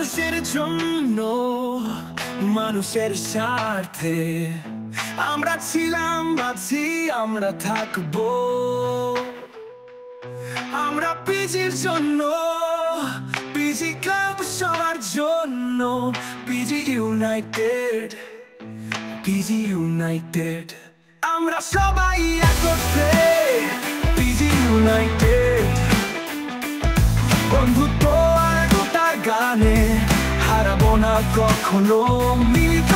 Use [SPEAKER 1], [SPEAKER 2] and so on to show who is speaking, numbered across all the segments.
[SPEAKER 1] মানুষের জন্য, মানুষের স্বার্থে আমরা ছিলাম, আছি, আমরা থাকবো। আমরা পিজির জন্য, পিজি ক্লাব সবার জন্য, পিজি ইউনাইটেড, পিজি ইউনাইটেড। আমরা সবাই একত্রে, পিজি ইউনাইটেড। বন্ধুত্ব আর একতার গানে হারাবো না কখনো। মিলিত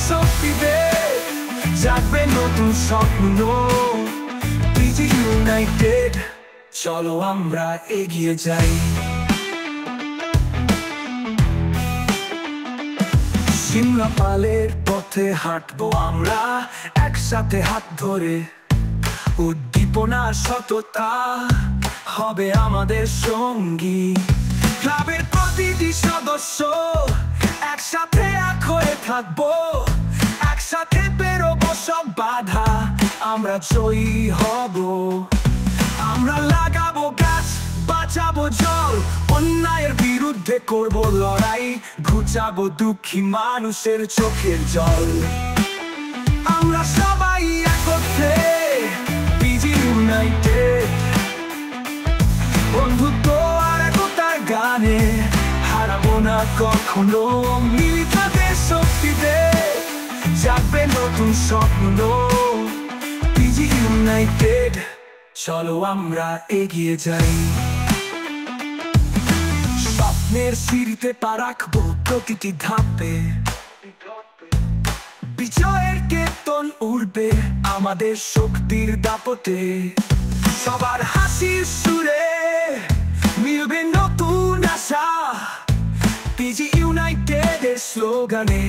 [SPEAKER 1] শক্তিতে জাগবে নতুন স্বপ্ন। পিজি ইউনাইটেড, চলো আমরা এগিয়ে যাই। সিমলাপালের পথে হাঁটবো আমরা একসাথে হাত ধরে। উদ্দীপনা সততা হবে আমাদের সঙ্গী। ক্লাবের প্রতিটি সদস্য একসাথে এক হয়ে থাকবো। একসাথে পেরোবো সব বাধা, আমরা জয়ী হব। আমরা লাগাবো গাছ, বাঁচাবো জল, অন্যায়ের বিরুদ্ধে করবো লড়াই। ঘুচাবো দুঃখী মানুষের চোখের জল। আমরা সবাই একত্রে, পিজি ইউনাইটেড। বন্ধুত্ব আর একতার গানে হারাবো না কখনো। মিলিত শক্তিতে জাগবে নতুন স্বপ্ন। পিজি ইউনাইটেড, চলো আমরা এগিয়ে যাই। স্বপ্নের সিঁড়িতে পা রাখবো প্রতিটি ধাপে। বিজয়ের কেতন উড়বে আমাদের শক্তির দাপটে। সবার হাসির সুরে মিলবে নতুন আশা। পিজি ইউনাইটেডের স্লোগানে